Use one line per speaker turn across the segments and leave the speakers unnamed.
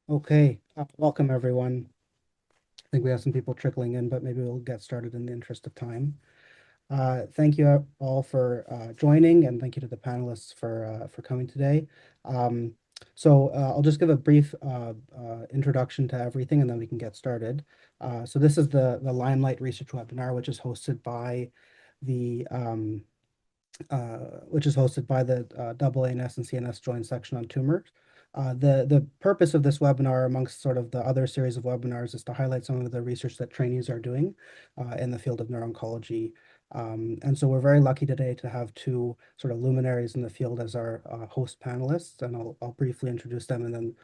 Okay, welcome everyone. I think we have some people trickling in, but maybe we'll get started in the interest of time. Thank you all for joining, and thank you to the panelists for coming today. Um, I'll just give a brief introduction to everything, and then we can get started. So this is the Limelight Research Webinar, the which is hosted by the AANS and CNS Joint Section on Tumor. The purpose of this webinar, amongst sort of the other series of webinars, is to highlight some of the research that trainees are doing in the field of neuro-oncology. And so we're very lucky today to have two sort of luminaries in the field as our host panelists, and I'll briefly introduce them, and then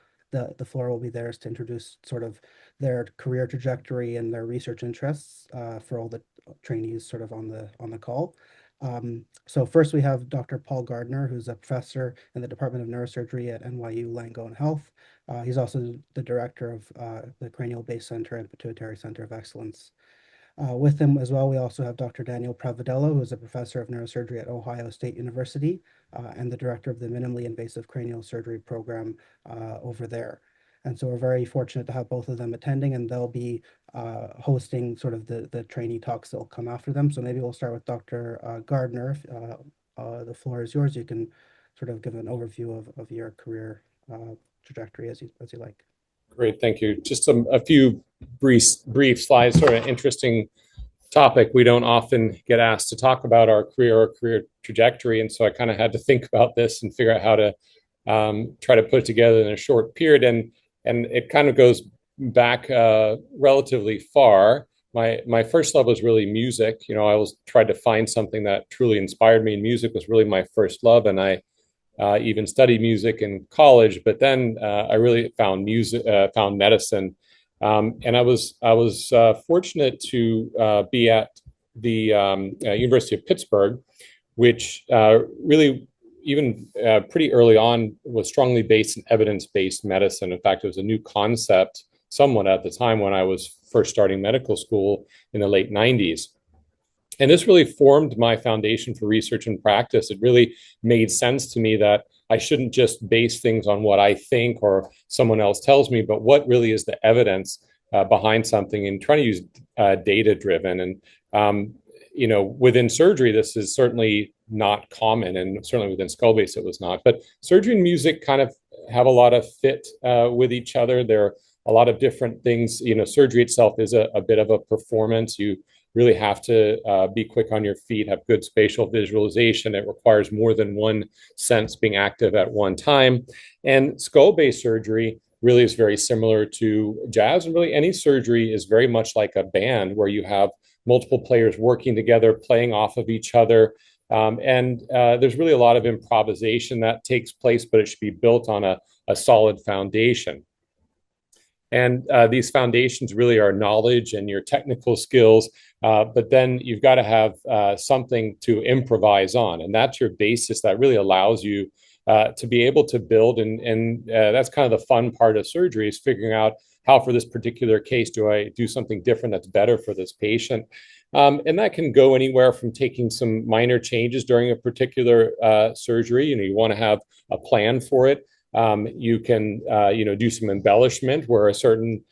the floor will be theirs to introduce sort of their career trajectory and their research interests for all the trainees sort of on the call. So first we have Dr. Paul Gardner, who's a professor in the Department of Neurosurgery at NYU Langone Health. He's also the director of the Cranial Base Center and Pituitary Center of Excellence. With him as well, we also have Dr. Daniel Pravidello, who is a professor of neurosurgery at Ohio State University and the director of the minimally invasive cranial surgery program over there. And so we're very fortunate to have both of them attending, and they'll be hosting sort of the trainee talks that will come after them. So maybe we'll start with Dr. Gardner. The floor is yours. You can sort of give an overview of your career trajectory as you like.
Great, thank you. Just a few brief slides, sort of interesting topic. We don't often get asked to talk about our career or career trajectory, and so I kind of had to think about this and figure out how to try to put it together in a short period. And it kind of goes back relatively far. My first love was really music. You know, I was tried to find something that truly inspired me, and music was really my first love. And I even studied music in college, but then I really found medicine, and I was fortunate to be at the University of Pittsburgh, which really even pretty early on was strongly based in evidence-based medicine. In fact, it was a new concept somewhat at the time when I was first starting medical school in the late 90s. And this really formed my foundation for research and practice. It really made sense to me that I shouldn't just base things on what I think or someone else tells me, but what really is the evidence behind something, and trying to use data driven. And, you know, within surgery, this is certainly not common, and certainly within skull base, it was not. But surgery and music kind of have a lot of fit with each other. There are a lot of different things. You know, surgery itself is a bit of a performance. You really have to be quick on your feet, have good spatial visualization. It requires more than one sense being active at one time. And skull-based surgery really is very similar to jazz. And really any surgery is very much like a band where you have multiple players working together, playing off of each other. And there's really a lot of improvisation that takes place, but it should be built on a solid foundation. And these foundations really are knowledge and your technical skills, but then you've got to have something to improvise on. And that's your basis that really allows you to be able to build. And that's kind of the fun part of surgery, is figuring out how, for this particular case, do I do something different that's better for this patient. And that can go anywhere from taking some minor changes during a particular surgery. You know, you want to have a plan for it. You can, do some embellishment where a certain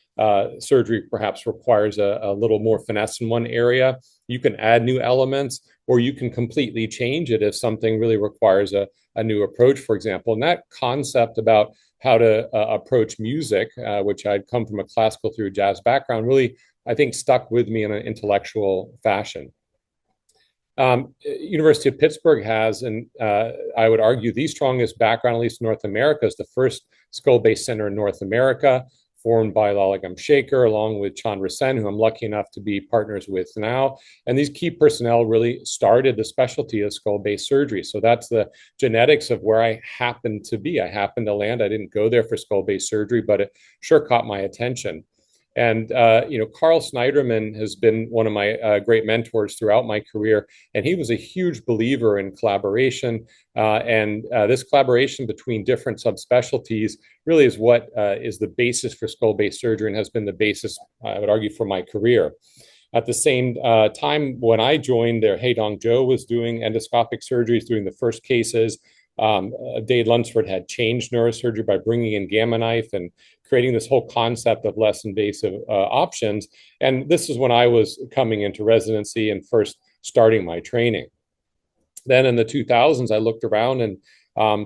surgery perhaps requires a little more finesse in one area. You can add new elements, or you can completely change it if something really requires a new approach, for example. And that concept about how to approach music, which I'd come from a classical through jazz background, really, I think, stuck with me in an intellectual fashion. University of Pittsburgh has, and I would argue, the strongest background, at least in North America, is the first skull-based center in North America, formed by Laligam Shaker, along with Chandra Sen, who I'm lucky enough to be partners with now. And these key personnel really started the specialty of skull-based surgery. So that's the genetics of where I happened to be. I happened to land. I didn't go there for skull-based surgery, but it sure caught my attention. And, Carl Snyderman has been one of my great mentors throughout my career. And he was a huge believer in collaboration. And this collaboration between different subspecialties really is what is the basis for skull-based surgery, and has been the basis, I would argue, for my career. At the same time, when I joined there, Heidong Zhou was doing endoscopic surgeries, doing the first cases. Dave Lunsford had changed neurosurgery by bringing in Gamma Knife and creating this whole concept of less invasive options. And this is when I was coming into residency and first starting my training. Then in the 2000s, I looked around and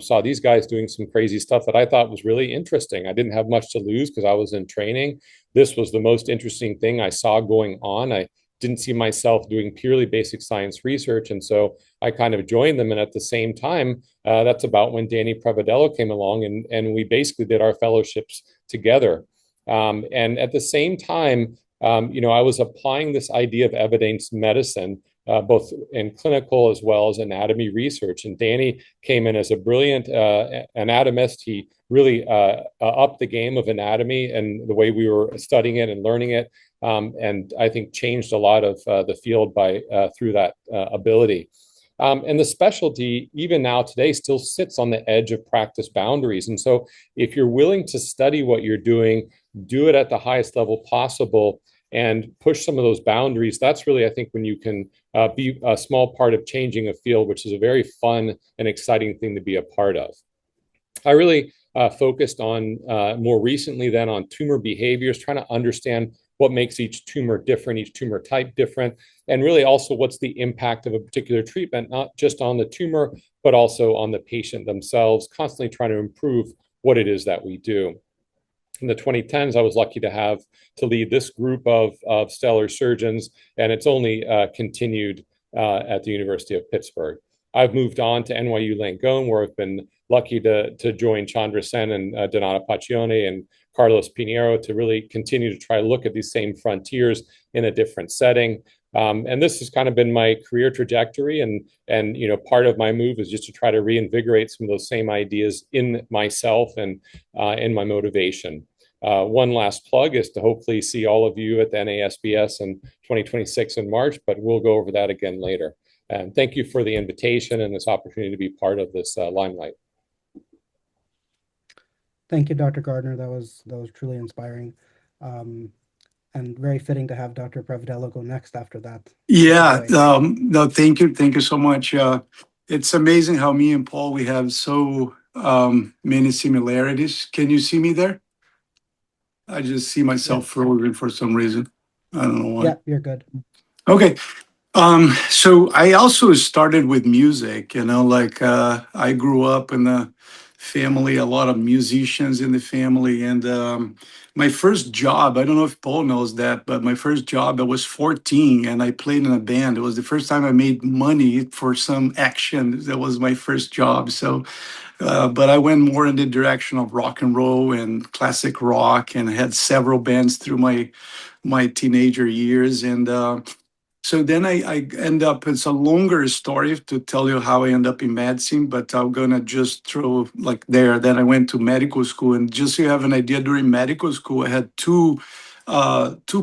saw these guys doing some crazy stuff that I thought was really interesting. I didn't have much to lose because I was in training. This was the most interesting thing I saw going on. I didn't see myself doing purely basic science research. And so I kind of joined them. And at the same time, that's about when Danny Prevedello came along and we basically did our fellowships together. And at the same time, I was applying this idea of evidence medicine both in clinical as well as anatomy research. And Danny came in as a brilliant anatomist. He really upped the game of anatomy and the way we were studying it and learning it. And I think changed a lot of the field by through that ability. And the specialty, even now today, still sits on the edge of practice boundaries. And so if you're willing to study what you're doing, do it at the highest level possible, and push some of those boundaries, that's really, I think, when you can be a small part of changing a field, which is a very fun and exciting thing to be a part of. I really focused on more recently then on tumor behaviors, trying to understand what makes each tumor different, each tumor type different, and really also what's the impact of a particular treatment, not just on the tumor, but also on the patient themselves, constantly trying to improve what it is that we do. In the 2010s, I was lucky to lead this group of stellar surgeons, and it's only continued at the University of Pittsburgh. I've moved on to NYU Langone, where I've been lucky to join Chandra Sen and Donata Paccione and Carlos Pinheiro to really continue to try to look at these same frontiers in a different setting. And this has kind of been my career trajectory, and part of my move is just to try to reinvigorate some of those same ideas in myself and in my motivation. One last plug is to hopefully see all of you at the NASBS in 2026 in March, but we'll go over that again later. And thank you for the invitation and this opportunity to be part of this Limelight.
Thank you, Dr. Gardner. That was truly inspiring, and very fitting to have Dr. Prevedello go next after that.
Yeah, no, thank you so much. It's amazing how me and Paul, we have so many similarities. Can you see me there? I just see myself frozen for some reason. I don't know why.
Yeah, you're good.
Okay. So I also started with music, like I grew up in a family, a lot of musicians in the family. And my first job, I don't know if Paul knows that, but my first job, I was 14 and I played in a band. It was the first time I made money for some action. That was my first job. So, but I went more in the direction of rock and roll and classic rock, and had several bands through my teenager years. And so then I end up, it's a longer story to tell you how I end up in medicine, but I'm going to just throw like there. Then I went to medical school, and just so you have an idea, during medical school, I had two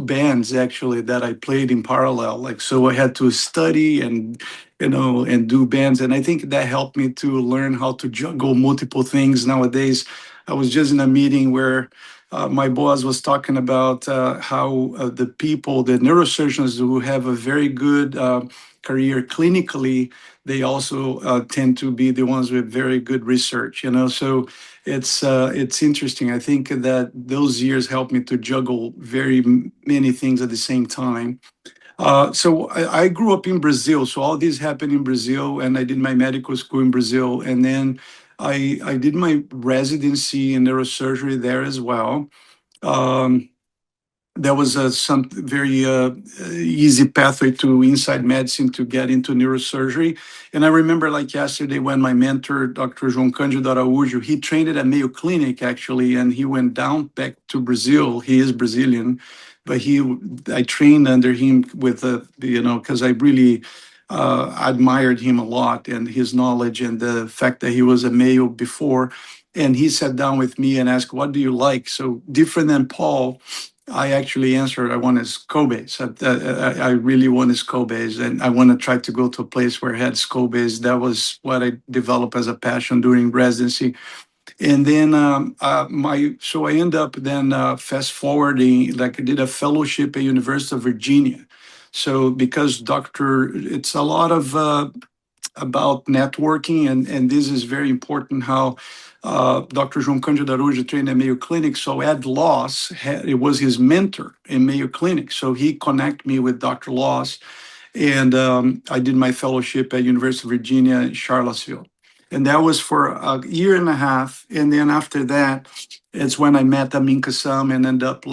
bands actually that I played in parallel. Like, so I had to study and, and do bands. And I think that helped me to learn how to juggle multiple things. Nowadays, I was just in a meeting where my boss was talking about how the people, the neurosurgeons who have a very good career clinically, they also tend to be the ones with very good research. So it's interesting. I think that those years helped me to juggle very many things at the same time. So I grew up in Brazil. So all this happened in Brazil, and I did my medical school in Brazil, and then I did my residency in neurosurgery there as well. Um, there was some very easy pathway to inside medicine to get into neurosurgery. And I remember like yesterday when my mentor, Dr. João Cândido Araújo, he trained at Mayo Clinic actually, and he went down back to Brazil. He is Brazilian, but I trained under him with, because I really admired him a lot and his knowledge and the fact that he was a Mayo before. And he sat down with me and asked, "What do you like?" So different than Paul, I actually answered, I want is Kobe's. I really want is Kobe's, and I want to try to go to a place where I had Kobe's. That was what I developed as a passion during residency. And then so I end up then fast forwarding, like I did a fellowship at University of Virginia. So because it's a lot of about networking, and this is very important how Dr. João Cândido Araújo trained at Mayo Clinic. So Ed Loss, it was his mentor in Mayo Clinic. So he connected me with Dr. Loss, and I did my fellowship at University of Virginia in Charlottesville. And that was for a year and a half. And then after that, it's when I met Amin Kassam and ended up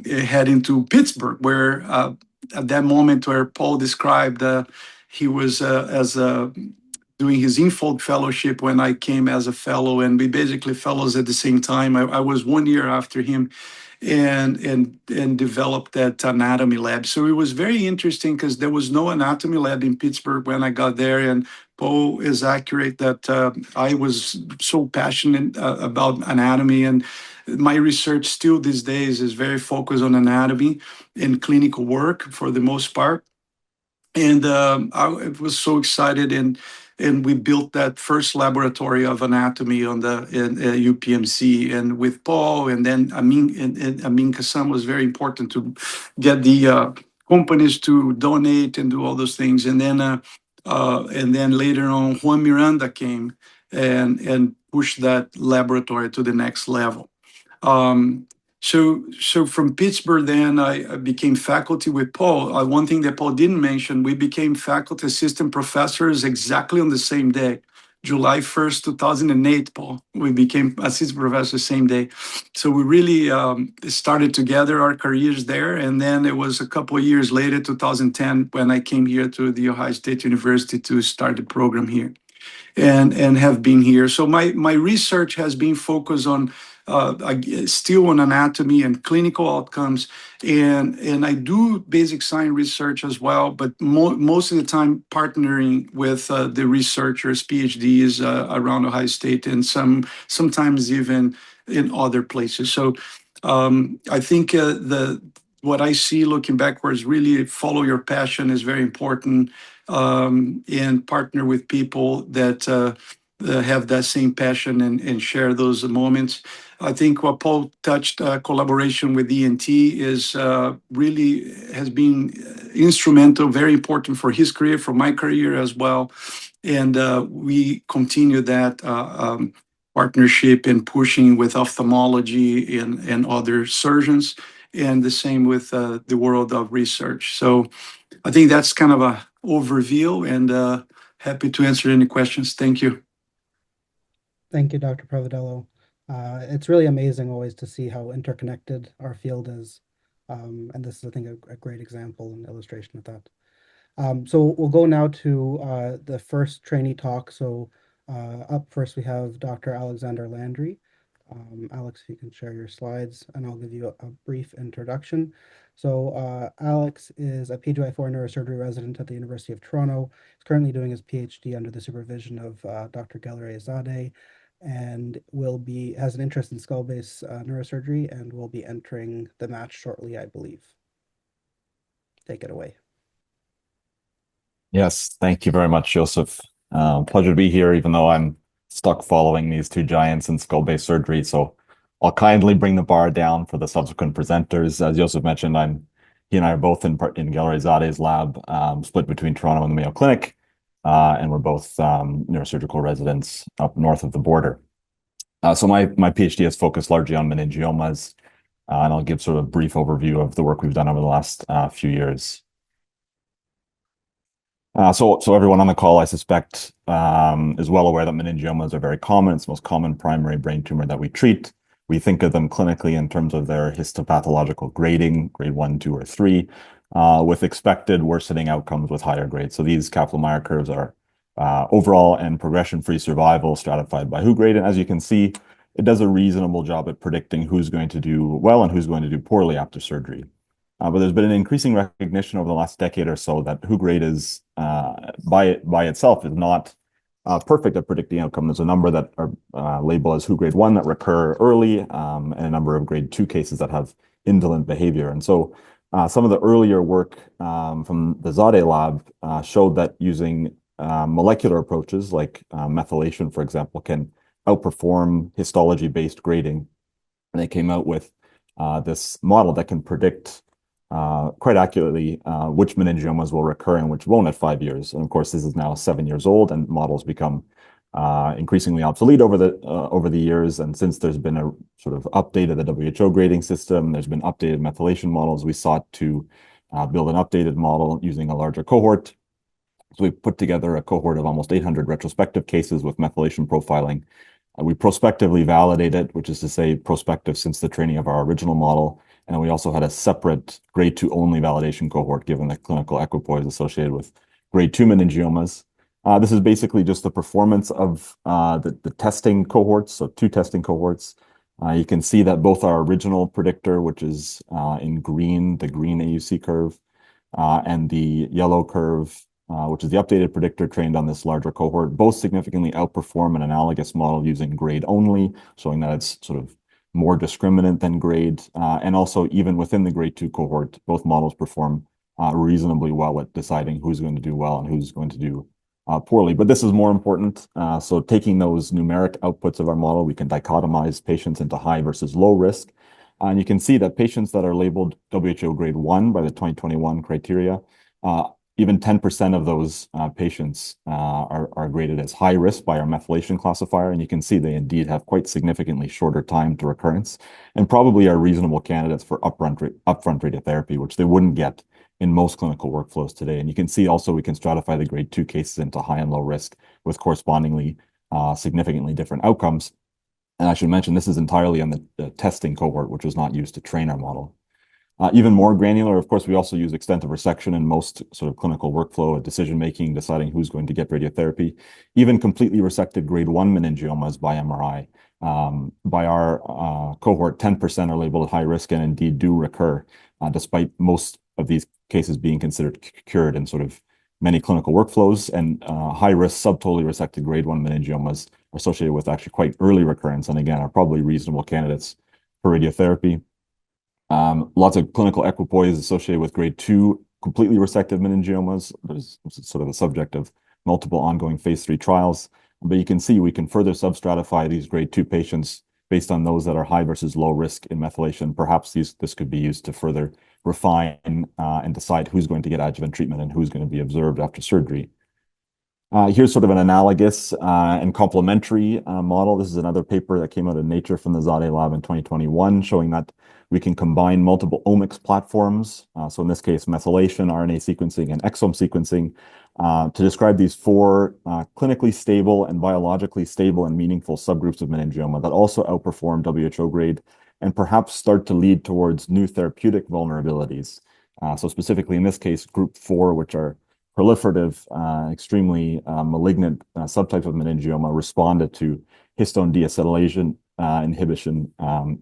heading to Pittsburgh, where at that moment where Paul described he was doing his Infold fellowship when I came as a fellow, and we basically fellows at the same time. I was 1 year after him, and developed that anatomy lab. So it was very interesting because there was no anatomy lab in Pittsburgh when I got there, and Paul is accurate that I was so passionate about anatomy, and my research still these days is very focused on anatomy and clinical work for the most part. And I was so excited, and we built that first laboratory of anatomy on the UPMC, and with Paul, and then Amin Kassam was very important to get the companies to donate and do all those things, and then later on Juan Miranda came and pushed that laboratory to the next level. So from Pittsburgh, then I became faculty with Paul. One thing that Paul didn't mention, we became faculty assistant professors exactly on the same day, July 1st, 2008, Paul. We became assistant professors same day. So we really started together our careers there. And then it was a couple of years later, 2010, when I came here to the Ohio State University to start the program here, and have been here. So my research has been focused on still on anatomy and clinical outcomes, and I do basic science research as well, but most of the time partnering with the researchers, PhDs around Ohio State, and sometimes even in other places. So I think what I see looking backwards, really follow your passion is very important, and partner with people that have that same passion and share those moments. I think what Paul touched, collaboration with ENT, is really has been instrumental, very important for his career, for my career as well. And we continue that partnership and pushing with ophthalmology and other surgeons, and the same with the world of research. So I think that's kind of a overview, and happy to answer any questions. Thank you.
Thank you, Dr. Providello. It's really amazing always to see how interconnected our field is. And this is, I think, a great example and illustration of that. So we'll go now to the first trainee talk. So up first, we have Dr. Alexander Landry. Alex, if you can share your slides, and I'll give you a brief introduction. So Alex is a PGY4 neurosurgery resident at the University of Toronto. He's currently doing his PhD under the supervision of Dr. Galeray-Zade, and has an interest in skull-base neurosurgery, and will be entering the match shortly, I believe. Take it away.
Yes, thank you very much, Joseph. Pleasure to be here, even though I'm stuck following these two giants in skull-base surgery. So I'll kindly bring the bar down for the subsequent presenters. As Joseph mentioned, he and I are both in Galeray-Zade's lab, split between Toronto and the Mayo Clinic, and we're both neurosurgical residents up north of the border. So my PhD is focused largely on meningiomas, and I'll give sort of a brief overview of the work we've done over the last few years. So everyone on the call, I suspect, is well aware that meningiomas are very common. It's the most common primary brain tumor that we treat. We think of them clinically in terms of their histopathological grading, grade 1, 2, or 3, with expected worsening outcomes with higher grades. So these Kaplan-Meier curves are overall and progression-free survival stratified by WHO grade. And as you can see, it does a reasonable job at predicting who's going to do well and who's going to do poorly after surgery. But there's been an increasing recognition over the last decade or so that WHO grade is, by itself, is not perfect at predicting outcome. There's a number that are labeled as WHO grade 1 that recur early, and a number of grade 2 cases that have indolent behavior. And so some of the earlier work from the Zade lab showed that using molecular approaches like methylation, for example, can outperform histology-based grading. And they came out with this model that can predict quite accurately which meningiomas will recur and which won't at 5 years. And of course, this is now 7 years old, and models become increasingly obsolete over the years. And since there's been a sort of update of the WHO grading system, there's been updated methylation models. We sought to build an updated model using a larger cohort. So we put together a cohort of almost 800 retrospective cases with methylation profiling. We prospectively validated, which is to say prospective since the training of our original model. And we also had a separate grade 2 only validation cohort given the clinical equipoise associated with grade 2 meningiomas. This is basically just the performance of the testing cohorts, so 2 testing cohorts. You can see that both our original predictor, which is in green, the green AUC curve, and the yellow curve, which is the updated predictor trained on this larger cohort, both significantly outperform an analogous model using grade only, showing that it's sort of more discriminant than grade. And also, even within the grade 2 cohort, both models perform reasonably well at deciding who's going to do well and who's going to do poorly. But this is more important. So taking those numeric outputs of our model, we can dichotomize patients into high versus low risk. And you can see that patients that are labeled WHO grade 1 by the 2021 criteria, even 10% of those patients are graded as high risk by our methylation classifier. And you can see they indeed have quite significantly shorter time to recurrence and probably are reasonable candidates for upfront radiotherapy, which they wouldn't get in most clinical workflows today. And you can see also we can stratify the grade 2 cases into high and low risk with correspondingly significantly different outcomes. And I should mention this is entirely on the testing cohort, which was not used to train our model. Even more granular, of course, we also use extent of resection in most sort of clinical workflow, decision-making, deciding who's going to get radiotherapy. Even completely resected grade 1 meningiomas by MRI. By our cohort, 10% are labeled high risk and indeed do recur, despite most of these cases being considered cured in sort of many clinical workflows. And high risk subtotally resected grade 1 meningiomas are associated with actually quite early recurrence and again are probably reasonable candidates for radiotherapy. Lots of clinical equipoise associated with grade 2 completely resected meningiomas. There's sort of the subject of multiple ongoing phase 3 trials. But you can see we can further substratify these grade 2 patients based on those that are high versus low risk in methylation. Perhaps this could be used to further refine and decide who's going to get adjuvant treatment and who's going to be observed after surgery. Here's sort of an analogous and complementary model. This is another paper that came out of Nature from the Zadeh lab in 2021, showing that we can combine multiple omics platforms. So in this case, methylation, RNA sequencing, and exome sequencing to describe these 4 clinically stable and biologically stable and meaningful subgroups of meningioma that also outperform WHO grade and perhaps start to lead towards new therapeutic vulnerabilities. So specifically in this case, group 4, which are proliferative, extremely malignant subtypes of meningioma responded to histone deacetylation inhibition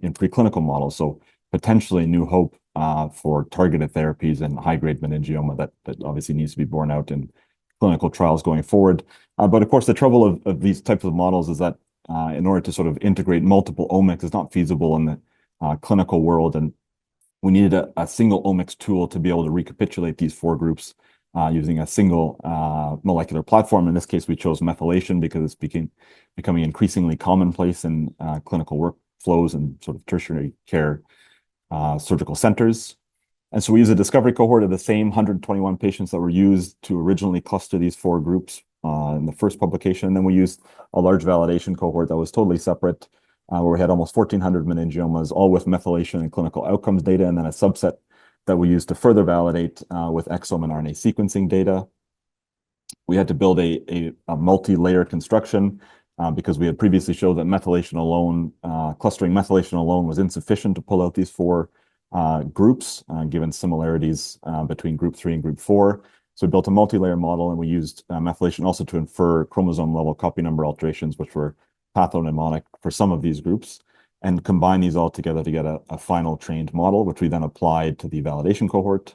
in preclinical models. So potentially new hope for targeted therapies in high-grade meningioma that obviously needs to be borne out in clinical trials going forward. But of course, the trouble of these types of models is that in order to sort of integrate multiple omics, it's not feasible in the clinical world. And we needed a single omics tool to be able to recapitulate these 4 groups using a single molecular platform. In this case, we chose methylation because it's becoming increasingly commonplace in clinical workflows and sort of tertiary care surgical centers. And so we use a discovery cohort of the same 121 patients that were used to originally cluster these 4 groups in the first publication. And then we used a large validation cohort that was totally separate, where we had almost 1,400 meningiomas, all with methylation and clinical outcomes data, and then a subset that we used to further validate with exome and RNA sequencing data. We had to build a multi-layer construction because we had previously showed that methylation alone, clustering methylation alone was insufficient to pull out these 4 groups, given similarities between group 3 and group 4. So we built a multi-layer model, and we used methylation also to infer chromosome-level copy number alterations, which were pathognomonic for some of these groups, and combine these all together to get a final trained model, which we then applied to the validation cohort.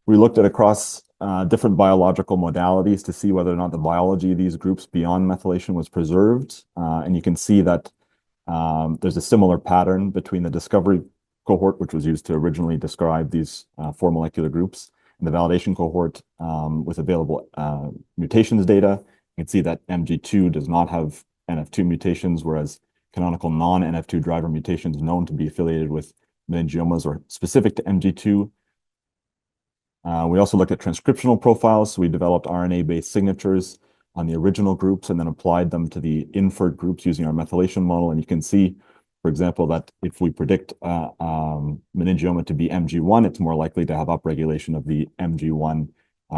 We looked at across different biological modalities to see whether or not the biology of these groups beyond methylation was preserved. And you can see that there's a similar pattern between the discovery cohort, which was used to originally describe these 4 molecular groups, and the validation cohort with available mutations data. You can see that MG2 does not have NF2 mutations, whereas canonical non-NF2 driver mutations known to be affiliated with meningiomas or specific to MG2 We also looked at transcriptional profiles. So we developed RNA-based signatures on the original groups and then applied them to the inferred groups using our methylation model. And you can see, for example, that if we predict meningioma to be MG1, it's more likely to have upregulation of the MG1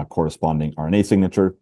corresponding RNA signature,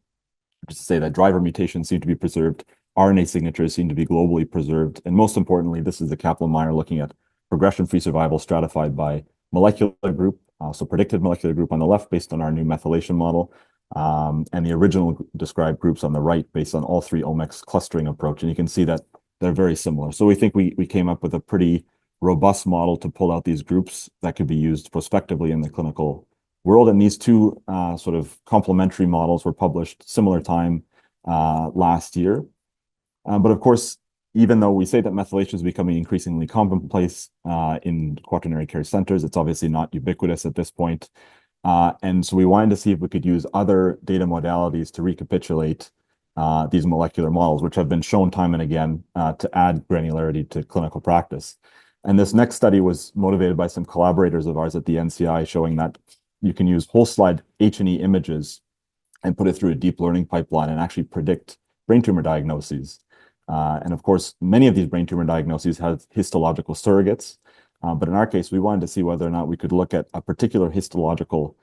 which is to say that driver mutations seem to be preserved, RNA signatures seem to be globally preserved. And most importantly, this is the Kaplan-Meier looking at progression-free survival stratified by molecular group, so predicted molecular group on the left based on our new methylation model, and the original described groups on the right based on all three omics clustering approach. And you can see that they're very similar. So we think we came up with a pretty robust model to pull out these groups that could be used prospectively in the clinical world. And these two sort of complementary models were published similar time last year. But of course, even though we say that methylation is becoming increasingly commonplace in quaternary care centers, it's obviously not ubiquitous at this point. And so we wanted to see if we could use other data modalities to recapitulate these molecular models, which have been shown time and again to add granularity to clinical practice. And this next study was motivated by some collaborators of ours at the NCI, showing that you can use whole slide H&E images and put it through a deep learning pipeline and actually predict brain tumor diagnoses. And of course, many of these brain tumor diagnoses have histological surrogates. But in our case, we wanted to see whether or not we could look at a particular histological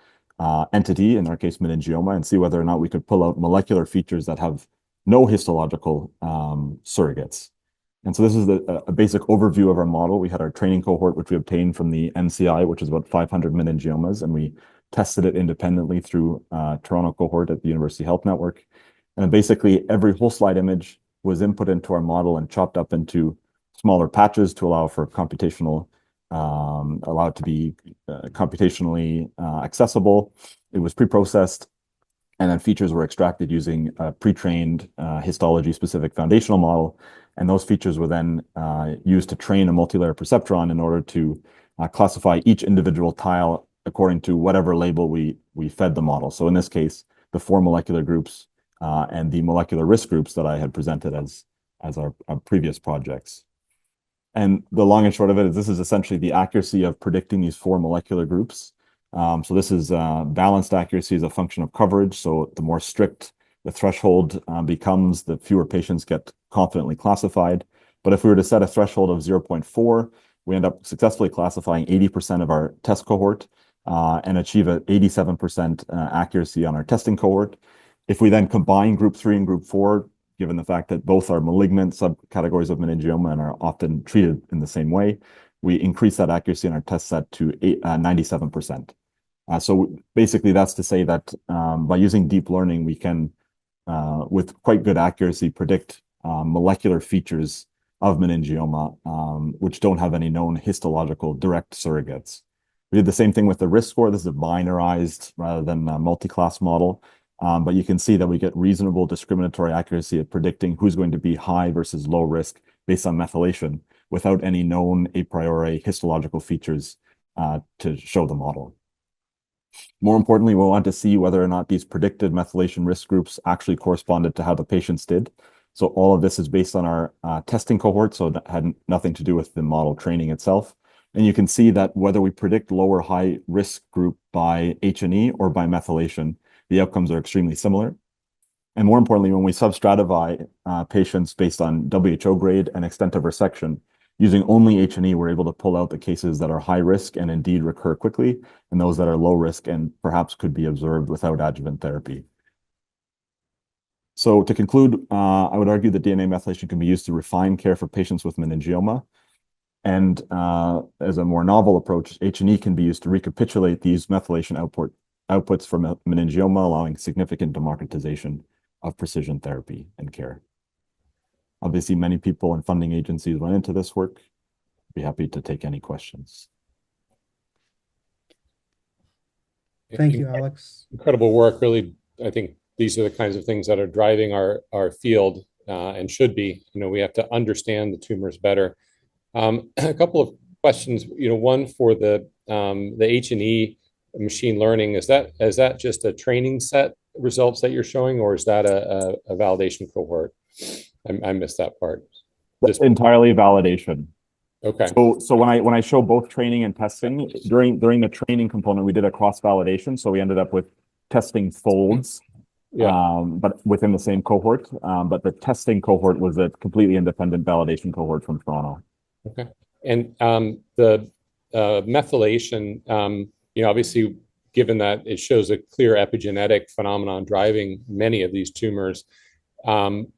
entity, in our case, meningioma, and see whether or not we could pull out molecular features that have no histological surrogates. And so this is a basic overview of our model. We had our training cohort, which we obtained from the NCI, which is about 500 meningiomas, and we tested it independently through Toronto cohort at the University Health Network. And basically, every whole slide image was input into our model and chopped up into smaller patches to allow for computational, allow it to be computationally accessible. It was pre-processed, and then features were extracted using a pre-trained histology-specific foundational model. And those features were then used to train a multilayer perceptron in order to classify each individual tile according to whatever label we fed the model. So in this case, the 4 molecular groups and the molecular risk groups that I had presented as our previous projects. And the long and short of it is this is essentially the accuracy of predicting these 4 molecular groups. So this is balanced accuracy as a function of coverage. So the more strict the threshold becomes, the fewer patients get confidently classified. But if we were to set a threshold of 0.4, we end up successfully classifying 80% of our test cohort and achieve an 87% accuracy on our testing cohort. If we then combine group 3 and group 4, given the fact that both are malignant subcategories of meningioma and are often treated in the same way, we increase that accuracy in our test set to 97%. So basically, that's to say that by using deep learning, we can, with quite good accuracy, predict molecular features of meningioma, which don't have any known histological direct surrogates. We did the same thing with the risk score. This is a binarized rather than a multi-class model. But you can see that we get reasonable discriminatory accuracy at predicting who's going to be high versus low risk based on methylation without any known a priori histological features to show the model. More importantly, we want to see whether or not these predicted methylation risk groups actually corresponded to how the patients did. So all of this is based on our testing cohort, so that had nothing to do with the model training itself. And you can see that whether we predict low or high risk group by H&E or by methylation, the outcomes are extremely similar. And more importantly, when we substratify patients based on WHO grade and extent of resection, using only H&E, we're able to pull out the cases that are high risk and indeed recur quickly, and those that are low risk and perhaps could be observed without adjuvant therapy. So to conclude, I would argue that DNA methylation can be used to refine care for patients with meningioma. And as a more novel approach, H&E can be used to recapitulate these methylation outputs from meningioma, allowing significant democratization of precision therapy and care. Obviously, many people and funding agencies went into this work. I'd be happy to take any questions.
Thank you, Alex.
Incredible work. Really, I think these are the kinds of things that are driving our field and should be. We have to understand the tumors better. A couple of questions. One for the H&E machine learning. Is that just a training set results that you're showing, or is that a validation cohort? I missed that part.
Entirely validation.
Okay.
So when I show both training and testing, during the training component, we did a cross-validation. So we ended up with testing folds,
Yeah.
but within the same cohort. But the testing cohort was a completely independent validation cohort from Toronto.
Okay. And the methylation, obviously, given that it shows a clear epigenetic phenomenon driving many of these tumors,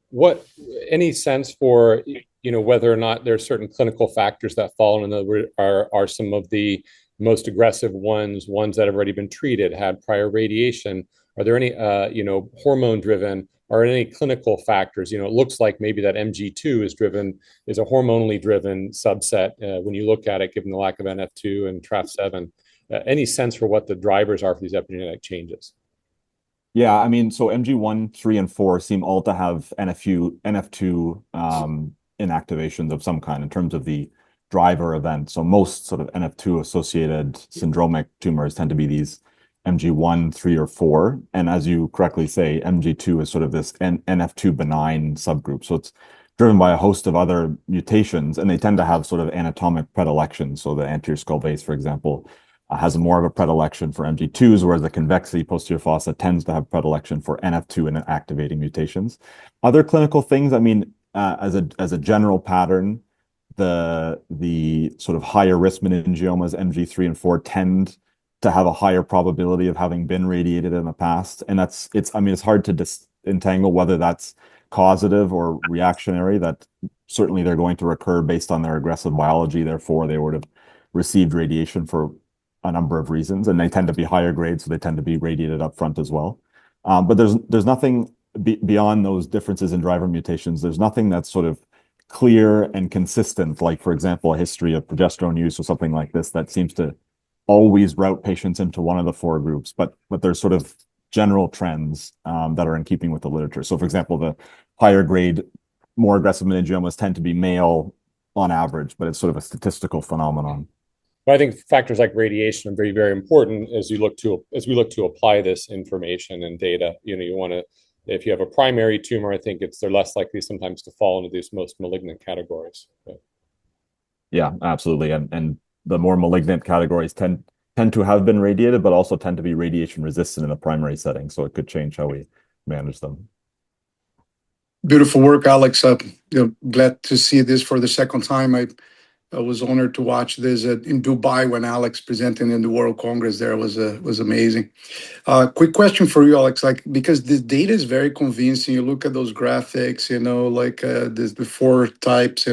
what any sense for whether or not there are certain clinical factors that fall in are some of the most aggressive ones that have already been treated, had prior radiation? Are there any hormone driven or any clinical factors? It looks like maybe that MG2 is a hormonally driven subset when you look at it, given the lack of NF2 and TRAF7. Any sense for what the drivers are for these epigenetic changes?
Yeah, I mean, so MG1, 3, and 4 seem all to have NF2 inactivations of some kind in terms of the driver event. So most sort of NF2 associated syndromic tumors tend to be these MG1, 3, or 4. And as you correctly say, MG2 is sort of this NF2 benign subgroup. So it's driven by a host of other mutations, and they tend to have sort of anatomic predilection. So the anterior skull base, for example, has more of a predilection for MG2s, whereas the convexity posterior fossa tends to have predilection for NF2 and activating mutations. Other clinical things, I mean, as a general pattern, the sort of higher risk meningiomas, MG3 and 4, tend to have a higher probability of having been radiated in the past. And it's hard to disentangle whether that's causative or reactionary, that certainly they're going to recur based on their aggressive biology. Therefore, they would have received radiation for a number of reasons, and they tend to be higher grade, so they tend to be radiated up front as well. But there's nothing beyond those differences in driver mutations. There's nothing that's sort of clear and consistent, like, for example, a history of progesterone use or something like this that seems to always route patients into one of the four groups. But there's sort of general trends that are in keeping with the literature. So, for example, the higher grade, more aggressive meningiomas tend to be male on average, but it's sort of a statistical phenomenon.
But I think factors like radiation are very, very important as we look to apply this information and data. You want to, if you have a primary tumor, I think they're less likely sometimes to fall into these most malignant categories. But.
Yeah, absolutely. And the more malignant categories tend to have been radiated, but also tend to be radiation resistant in the primary setting. So it could change how we manage them.
Beautiful work, Alex. Glad to see this for the second time. I was honored to watch this in Dubai when Alex presented in the World Congress. There was amazing. Quick question for you, Alex. Like, because this data is very convincing. You look at those graphics, the four types.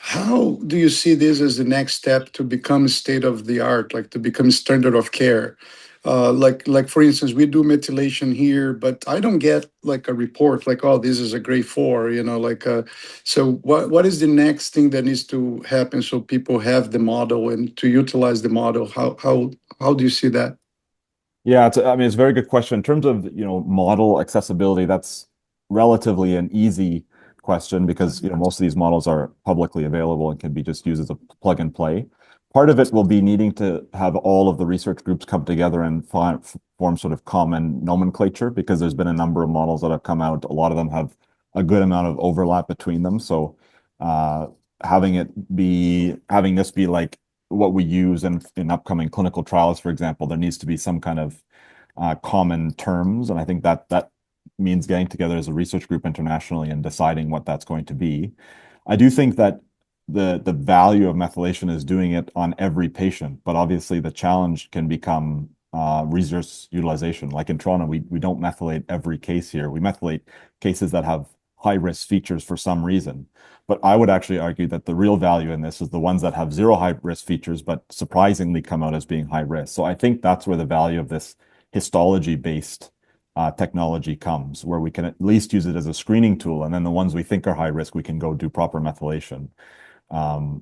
How do you see this as the next step to become state of the art, like to become standard of care? Like for instance, we do methylation here, but I don't get like a report like, oh, this is a grade 4, so what is the next thing that needs to happen so people have the model and to utilize the model? How do you see that?
Yeah, it's a very good question. In terms of, model accessibility, that's relatively an easy question because, most of these models are publicly available and can be just used as a plug and play. Part of it will be needing to have all of the research groups come together and form sort of common nomenclature, because there's been a number of models that have come out. A lot of them have a good amount of overlap between them. So having this be like what we use in upcoming clinical trials, for example, there needs to be some kind of common terms. And I think that means getting together as a research group internationally and deciding what that's going to be. I do think that the value of methylation is doing it on every patient, but obviously the challenge can become resource utilization. Like in Toronto, we don't methylate every case here. We methylate cases that have high risk features for some reason. But I would actually argue that the real value in this is the ones that have zero high risk features, but surprisingly come out as being high risk. So I think that's where the value of this histology based technology comes, where we can at least use it as a screening tool. And then the ones we think are high risk, we can go do proper methylation.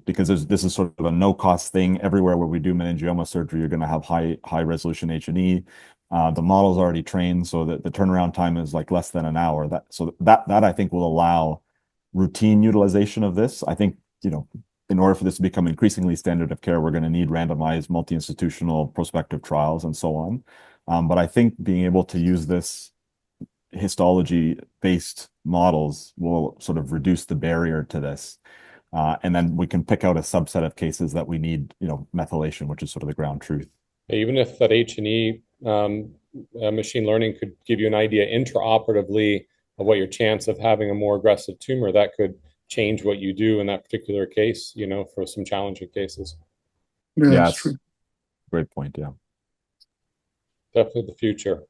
Because this is sort of a no-cost thing. Everywhere where we do meningioma surgery, you're going to have high resolution H&E. The model's already trained, so that the turnaround time is like less than an hour. That I think will allow routine utilization of this. I think, in order for this to become increasingly standard of care, we're going to need randomized multi-institutional prospective trials and so on. But I think being able to use this histology-based models will sort of reduce the barrier to this. And then we can pick out a subset of cases that we need, methylation, which is sort of the ground truth.
Even if that H&E machine learning could give you an idea intraoperatively of what your chance of having a more aggressive tumor, that could change what you do in that particular case, for some challenging cases.
Yeah,
Yeah,
that's
it's
true.
great point. Yeah.
Definitely the future.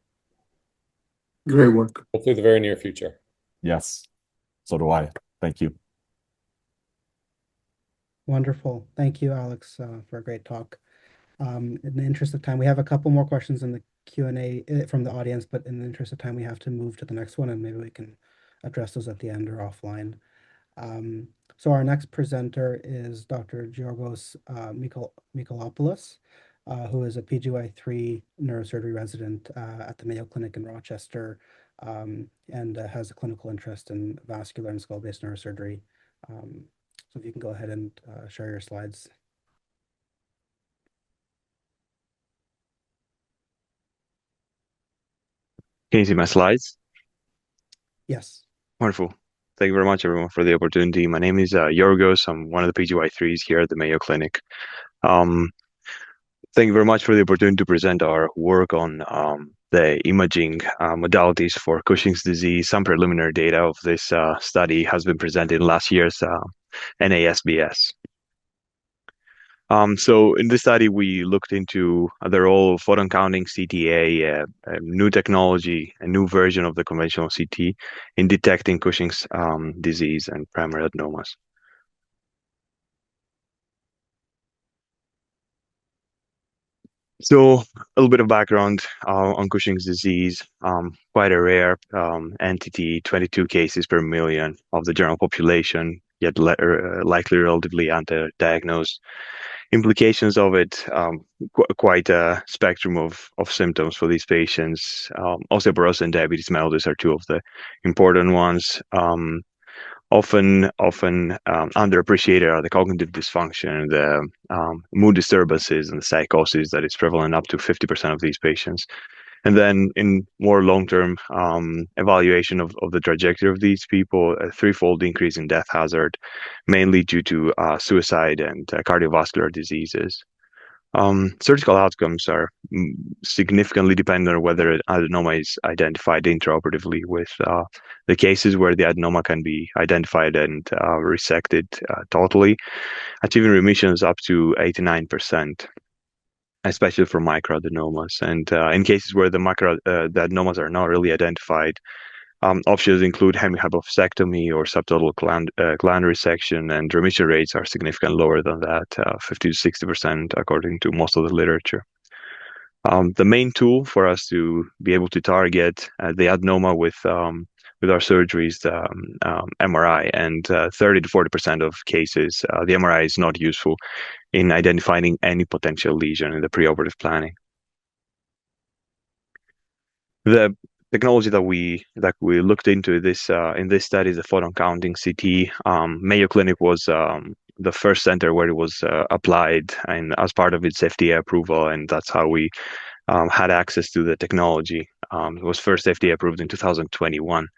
Great work.
Hopefully the very near future.
Yes. So do I. Thank you.
Wonderful. Thank you, Alex, for a great talk. In the interest of time, we have a couple more questions in the Q&A from the audience, but in the interest of time, we have to move to the next one, and maybe we can address those at the end or offline. So our next presenter is Dr. Georgos Mikolopoulos, who is a PGY3 neurosurgery resident at the Mayo Clinic in Rochester, and has a clinical interest in vascular and skull-based neurosurgery. So if you can go ahead and share your slides.
Can you see my slides?
Yes.
Wonderful. Thank you very much, everyone, for the opportunity. My name is Yorgos. I'm one of the PGY3s here at the Mayo Clinic. Thank you very much for the opportunity to present our work on the imaging modalities for Cushing's disease. Some preliminary data of this study has been presented in last year's NASBS. So in this study, we looked into the role of photon counting CTA, a new technology, a new version of the conventional CT in detecting Cushing's disease and primary adenomas. So a little bit of background on Cushing's disease, quite a rare entity, 22 cases per million of the general population, yet likely relatively underdiagnosed. Implications of it, quite a spectrum of symptoms for these patients. Osteoporosis and diabetes mellitus are two of the important ones. Often underappreciated are the cognitive dysfunction, the mood disturbances, and the psychosis that is prevalent up to 50% of these patients. And then in more long-term evaluation of the trajectory of these people, a threefold increase in death hazard, mainly due to suicide and cardiovascular diseases. Surgical outcomes are significantly dependent on whether an adenoma is identified intraoperatively, with the cases where the adenoma can be identified and resected totally, achieving remissions up to 89%. Especially for microadenomas, and in cases where the adenomas are not really identified, options include hemihypophysectomy or subtotal gland resection, and remission rates are significantly lower than that, 50 to 60%, according to most of the literature. The main tool for us to be able to target the adenoma with our surgery is the MRI, and 30 to 40% of cases, the MRI is not useful in identifying any potential lesion in the preoperative planning. The technology that we looked into this in this study is the photon counting CT. Mayo Clinic was the first center where it was applied, and as part of its FDA approval, and that's how we had access to the technology. It was first FDA approved in 2021.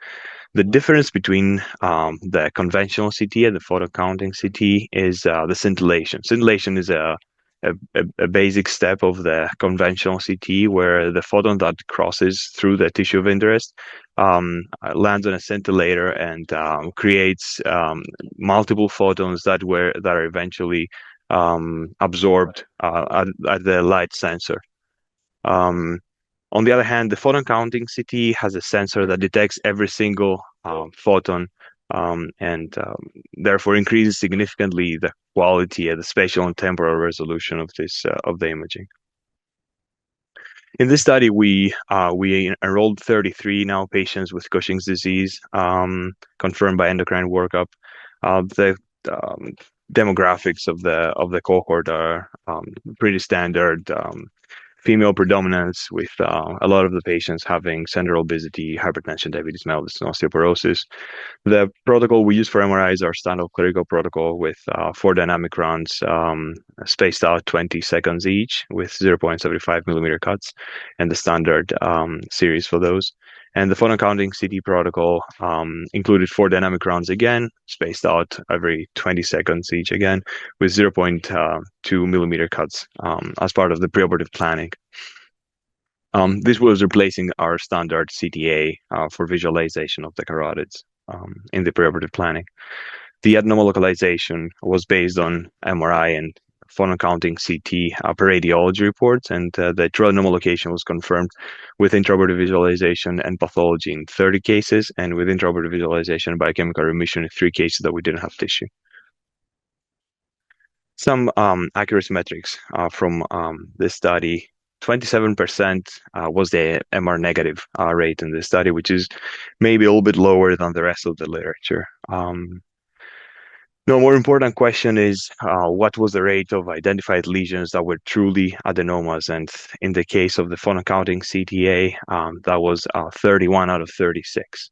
The difference between the conventional CT and the photon counting CT is the scintillation. Scintillation is a basic step of the conventional CT, where the photon that crosses through the tissue of interest lands on a scintillator and creates multiple photons that are eventually absorbed at the light sensor. On the other hand, the photon counting CT has a sensor that detects every single photon and therefore increases significantly the quality and the spatial and temporal resolution of the imaging. In this study, we enrolled 33 now patients with Cushing's disease, confirmed by endocrine workup. The demographics of the cohort are pretty standard. Female predominance, with a lot of the patients having central obesity, hypertension, diabetes mellitus, and osteoporosis. The protocol we use for MRI is our standard clinical protocol with 4 dynamic runs spaced out 20 seconds each with 0.75 millimeter cuts, and the standard series for those. And the photon counting CT protocol included 4 dynamic rounds again, spaced out every 20 seconds each again, with 0.2 millimeter cuts as part of the preoperative planning. This was replacing our standard CTA for visualization of the carotids in the preoperative planning. The adenoma localization was based on MRI and photon counting CT per radiology reports, and the true adenoma location was confirmed with intraoperative visualization and pathology in 30 cases, and with intraoperative visualization and biochemical remission in 3 cases that we didn't have tissue. Some accuracy metrics from this study. 27% was the MR negative rate in this study, which is maybe a little bit lower than the rest of the literature. No, more important question is what was the rate of identified lesions that were truly adenomas? And in the case of the photon counting CTA, that was 31 out of 36.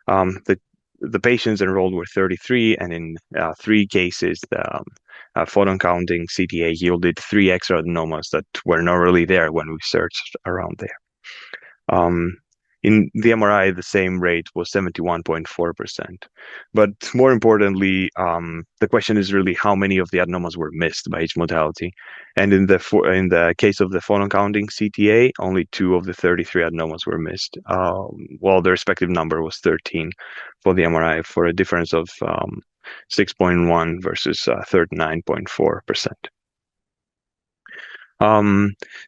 The patients enrolled were 33, and in 3 cases, the photon counting CTA yielded 3 extra adenomas that were not really there when we searched around there. In the MRI, the same rate was 71.4%. But more importantly, the question is really how many of the adenomas were missed by each modality. And in the case of the photon counting CTA, only 2 of the 33 adenomas were missed, while the respective number was 13 for the MRI, for a difference of 6.1 versus 39.4%.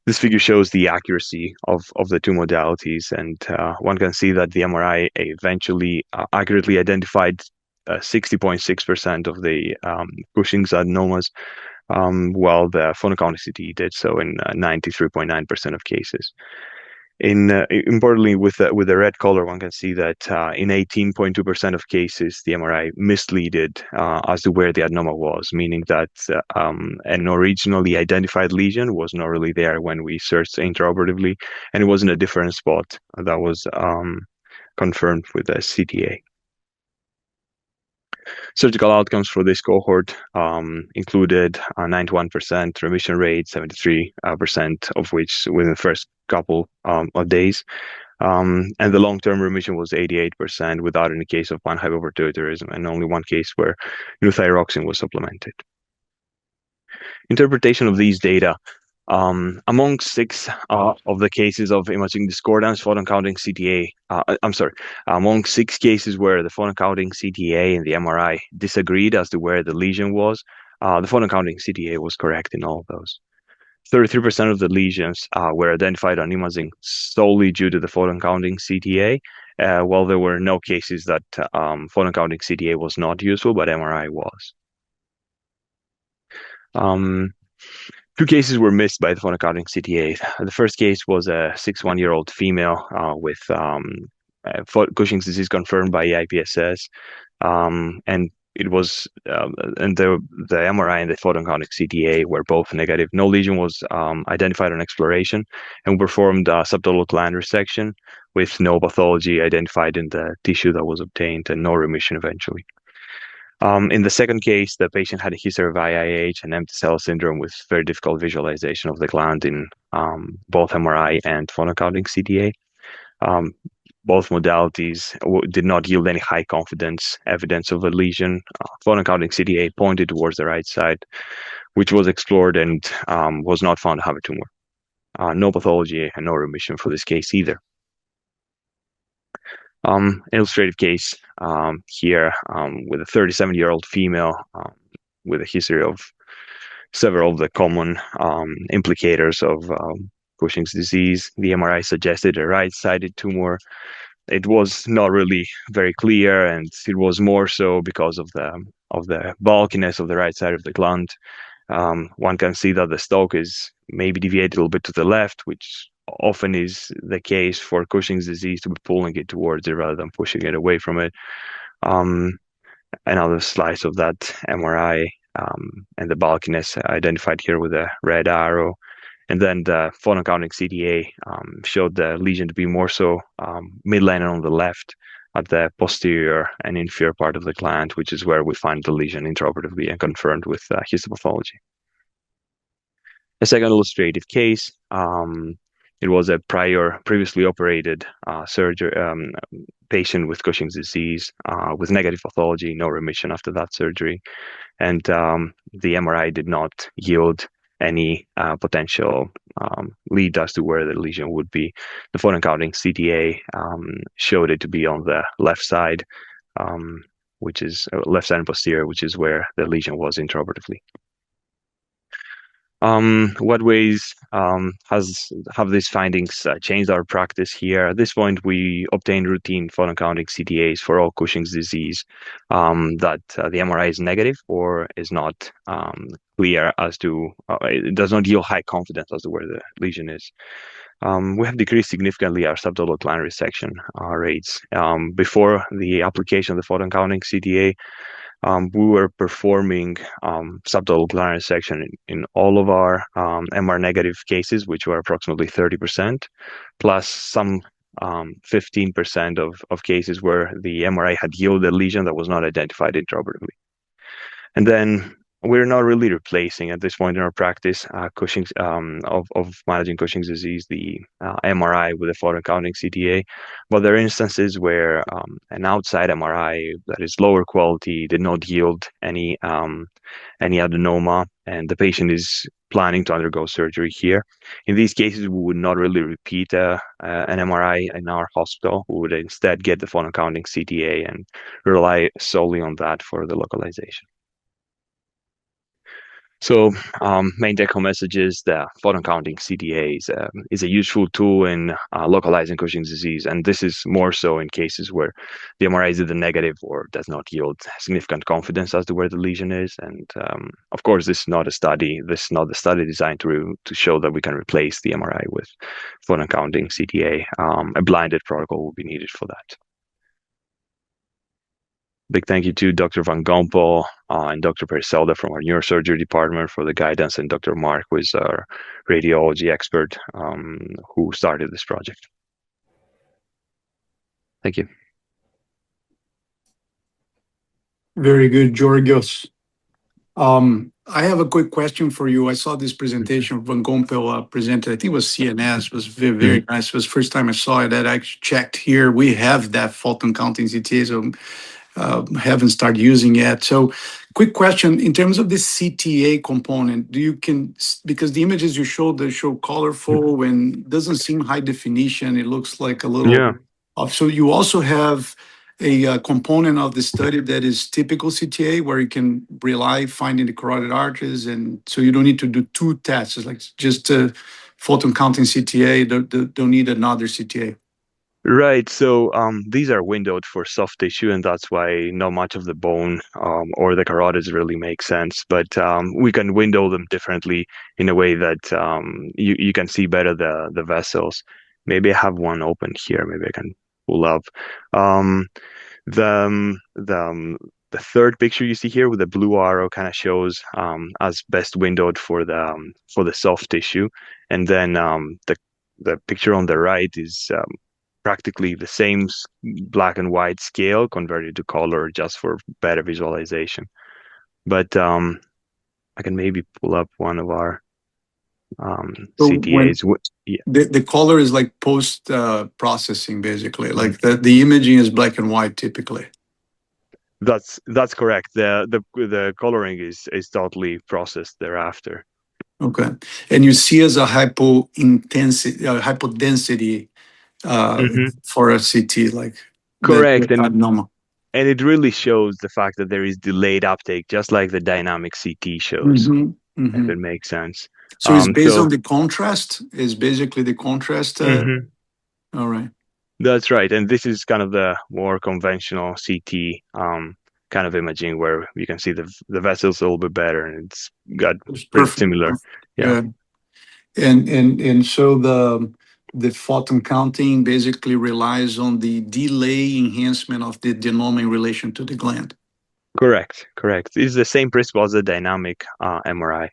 This figure shows the accuracy of the 2 modalities, and one can see that the MRI eventually accurately identified 60.6% of the Cushing's adenomas, while the photon counting CT did so in 93.9% of cases. Importantly, with the red color, one can see that in 18.2% of cases, the MRI misleaded as to where the adenoma was, meaning that an originally identified lesion was not really there when we searched intraoperatively, and it was in a different spot that was confirmed with the CTA. Surgical outcomes for this cohort included 91% remission rate, 73% of which within the first couple of days. And the long-term remission was 88% without any case of panhypopituitarism, and only 1 case where euthyroxine was supplemented. Interpretation of these data. Among 6 of the cases of imaging discordance, photon counting CTA, among 6 cases where the photon counting CTA and the MRI disagreed as to where the lesion was, the photon counting CTA was correct in all of those. 33% of the lesions were identified on imaging solely due to the photon counting CTA, while there were no cases that photon counting CTA was not useful, but MRI was. 2 cases were missed by the photon counting CTA. The first case was a 61-year-old female with Cushing's disease confirmed by IPSS, and it was and the MRI and the photon counting CTA were both negative. No lesion was identified on exploration, and we performed subtotal gland resection with no pathology identified in the tissue that was obtained, and no remission eventually. In the second case, the patient had a history of IIH and empty cell syndrome with very difficult visualization of the gland in both MRI and photon counting CTA. Both modalities did not yield any high confidence evidence of a lesion. Photon counting CTA pointed towards the right side, which was explored and was not found to have a tumor. No pathology and no remission for this case either. Illustrative case here with a 37-year-old female with a history of several of the common implicators of Cushing's disease. The MRI suggested a right-sided tumor. It was not really very clear, and it was more so because of the bulkiness of the right side of the gland. One can see that the stalk is maybe deviated a little bit to the left, which often is the case for Cushing's disease, to be pulling it towards it rather than pushing it away from it. Another slice of that MRI and the bulkiness identified here with a red arrow. And then the photon counting CTA showed the lesion to be more so midline and on the left at the posterior and inferior part of the gland, which is where we find the lesion intraoperatively and confirmed with histopathology. A second illustrative case It was a previously operated surgery patient with Cushing's disease with negative pathology, no remission after that surgery, and the MRI did not yield any potential lead as to where the lesion would be. The photon counting CTA showed it to be on the left side, which is left side and posterior, which is where the lesion was intraoperatively. What ways have these findings changed our practice here? At this point, we obtained routine photon counting CTAs for all Cushing's disease that the MRI is negative or is not clear as to, it does not yield high confidence as to where the lesion is. We have decreased significantly our subtotal gland resection rates. Before the application of the photon counting CTA, we were performing subtotal gland resection in all of our MR negative cases, which were approximately 30%, plus some 15% of cases where the MRI had yielded a lesion that was not identified intraoperatively. And then we're not really replacing at this point in our practice Cushing's of managing Cushing's disease, the MRI with a photon counting CTA, but there are instances where an outside MRI that is lower quality did not yield any adenoma, and the patient is planning to undergo surgery here. In these cases, we would not really repeat an MRI in our hospital. We would instead get the photon counting CTA and rely solely on that for the localization. So main take-home message is the photon counting CTA is a useful tool in localizing Cushing's disease, and this is more so in cases where the MRI is either negative or does not yield significant confidence as to where the lesion is. And of course, this is not a study. This is not the study designed to show that we can replace the MRI with photon counting CTA. A blinded protocol will be needed for that. Big thank you to Dr. Van Gompel and Dr. Periselda from our neurosurgery department for the guidance, and Dr. Mark, who is our radiology expert who started this project. Thank you.
Very good, Georgios. I have a quick question for you. I saw this presentation Van Gompel presented. I think it was CNS. It was very, very nice. It was the first time I saw it. I actually checked here. We have that photon counting CTA, so haven't started using yet. So quick question, in terms of the CTA component, because the images you showed, they show colorful and doesn't seem high definition. It looks like a little off. So you also have a component of the study that is typical CTA where you can rely finding the carotid arteries, and so you don't need to do two tests. It's like just a photon counting CTA, don't need another CTA.
Right. So these are windowed for soft tissue, and that's why not much of the bone or the carotids really make sense. But we can window them differently in a way that you can see better the vessels. Maybe I have one open here. Maybe I can pull up. The third picture you see here with the blue arrow kind of shows as best windowed for the soft tissue, and then the picture on the right is practically the same black and white scale converted to color just for better visualization. But I can maybe pull up one of our CTAs.
The color is like post processing, basically. Like the imaging is black and white typically.
That's correct. The coloring is totally processed thereaafter.
Okay, and you see as a hypodensity for a CT, like
correct, and it really shows the fact that there is delayed uptake, just like the dynamic CT shows. If it makes sense.
So it's based on the contrast. Is basically the contrast. All right.
That's right, and this is kind of the more conventional CT kind of imaging where you can see the vessels a little bit better, and it's pretty similar. Yeah.
And so the photon counting basically relies on the delay enhancement of the adenoma in relation to the gland.
Correct. It's the same principle as the dynamic MRI.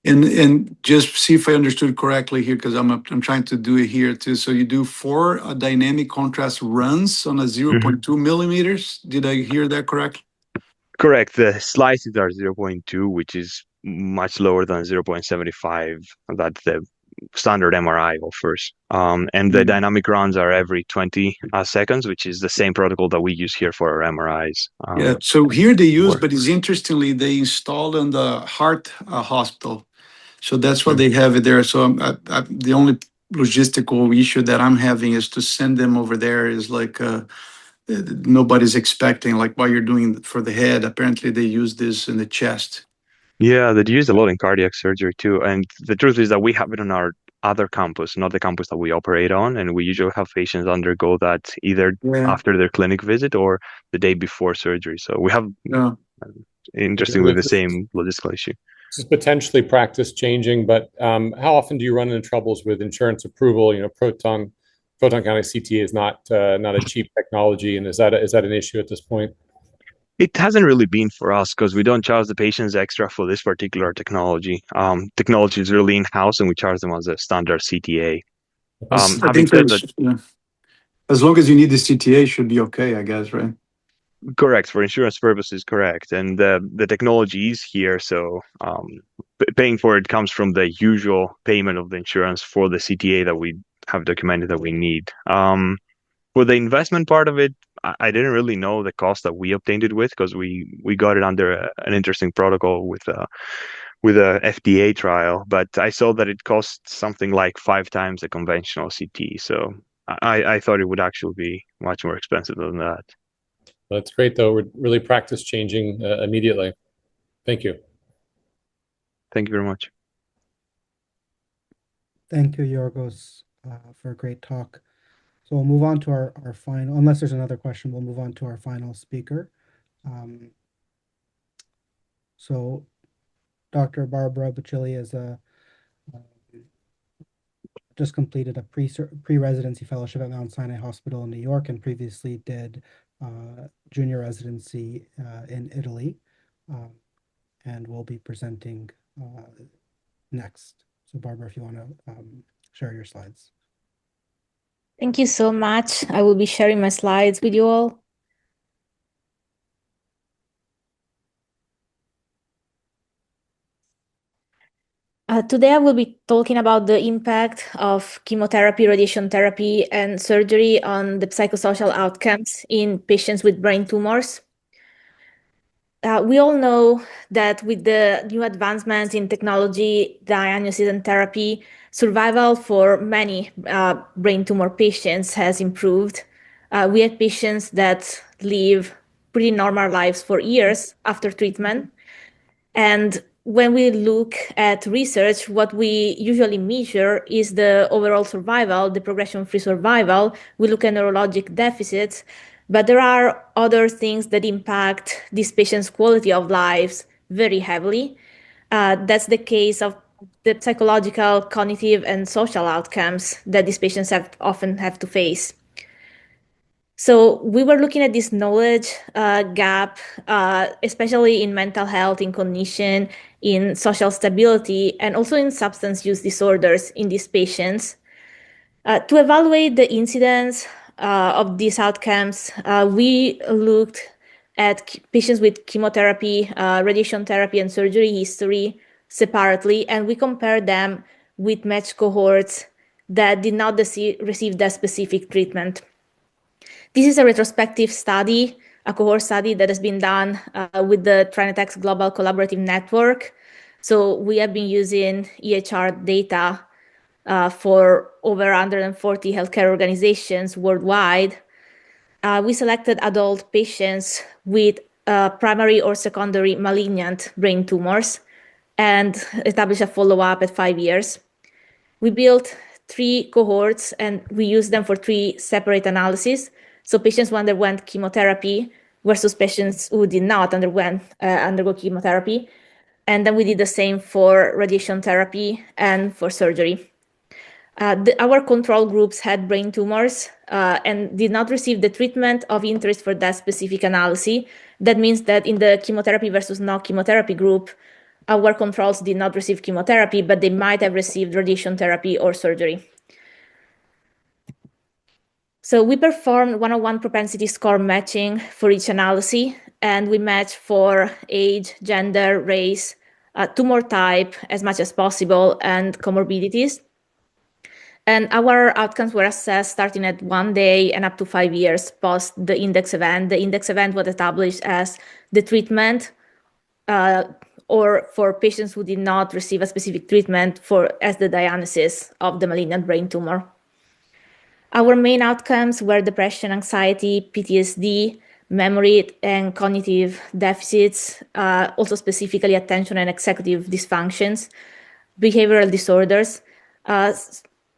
And just see if I understood correctly here, because I'm trying to do it here too. So you do 4 dynamic contrast runs on a 0.2 millimeters. Did I hear that correctly?
Correct. The slices are 0.2, which is much lower than 0.75 that the standard MRI offers. And the dynamic runs are every 20 seconds, which is the same protocol that we use here for our MRIs.
Yeah, so here they use, but it's interestingly, they installed in the heart hospital. So that's what they have it there. So the only logistical issue that I'm having is to send them over there is like nobody's expecting, like what you're doing for the head. Apparently they use this in the chest.
Yeah, they use a lot in cardiac surgery too. And the truth is that we have it on our other campus, not the campus that we operate on. And we usually have patients undergo that either
Yeah.
after their clinic visit or the day before surgery. So we have,
Yeah.
interestingly, the same logistical issue.
This is potentially practice changing, but how often do you run into troubles with insurance approval? You know, proton counting CT is not a cheap technology, and is that an issue at this point?
It hasn't really been for us because we don't charge the patients extra for this particular technology. Technology is really in-house, and we charge them as a standard CTA.
I
Having
think
said that,
as long as you need the CTA, should be okay, I guess, right?
correct, for insurance purposes, correct. And the technology is here, so paying for it comes from the usual payment of the insurance for the CTA that we have documented that we need. For the investment part of it, I didn't really know the cost that we obtained it with because we got it under an interesting protocol with a FDA trial, but I saw that it cost something like 5 times the conventional CT. So I thought it would actually be much more expensive than that.
That's great, though. We're really practice changing immediately. Thank you.
Thank you very much.
Thank you, Yorgos, for a great talk. So we'll move on to our final, unless there's another question, we'll move on to our final speaker. So Dr. Barbara Bacilli is just completed a pre-residency fellowship at Mount Sinai Hospital in New York and previously did junior residency in Italy, and will be presenting next. So Barbara, if you want to share your slides.
Thank you so much. I will be sharing my slides with you all. Today I will be talking about the impact of chemotherapy, radiation therapy, and surgery on the psychosocial outcomes in patients with brain tumors. We all know that with the new advancements in technology, diagnosis, and therapy, survival for many brain tumor patients has improved. We have patients that live pretty normal lives for years after treatment. And when we look at research, what we usually measure is the overall survival, the progression-free survival. We look at neurologic deficits, but there are other things that impact these patients' quality of lives very heavily. That's the case of the psychological, cognitive, and social outcomes that these patients often have to face. So we were looking at this knowledge gap, especially in mental health, in cognition, in social stability, and also in substance use disorders in these patients. To evaluate the incidence of these outcomes, we looked at patients with chemotherapy, radiation therapy, and surgery history separately, and we compared them with matched cohorts that did not receive that specific treatment. This is a retrospective study, a cohort study that has been done with the Trinitex Global Collaborative Network. So we have been using EHR data for over 140 healthcare organizations worldwide. We selected adult patients with primary or secondary malignant brain tumors and established a follow-up at 5 years. We built 3 cohorts and we used them for 3 separate analyses. So patients who underwent chemotherapy versus patients who did not undergo chemotherapy. And then we did the same for radiation therapy and for surgery. Our control groups had brain tumors and did not receive the treatment of interest for that specific analysis. That means that in the chemotherapy versus no chemotherapy group, our controls did not receive chemotherapy, but they might have received radiation therapy or surgery. So we performed one-on-one propensity score matching for each analysis, and we matched for age, gender, race, tumor type as much as possible, and comorbidities. And our outcomes were assessed starting at 1 day and up to 5 years post the index event. The index event was established as the treatment or for patients who did not receive a specific treatment as the diagnosis of the malignant brain tumor. Our main outcomes were depression, anxiety, PTSD, memory and cognitive deficits, also specifically attention and executive dysfunctions, behavioral disorders.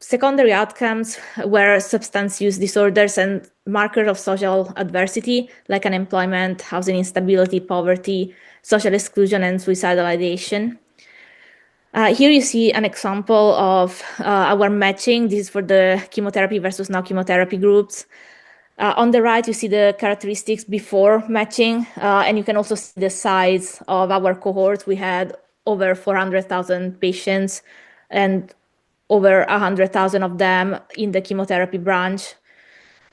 Secondary outcomes were substance use disorders and markers of social adversity, like unemployment, housing instability, poverty, social exclusion, and suicidal ideation. Here you see an example of our matching. This is for the chemotherapy versus no chemotherapy groups. On the right, you see the characteristics before matching, and you can also see the size of our cohorts. We had over 400,000 patients and over 100,000 of them in the chemotherapy branch.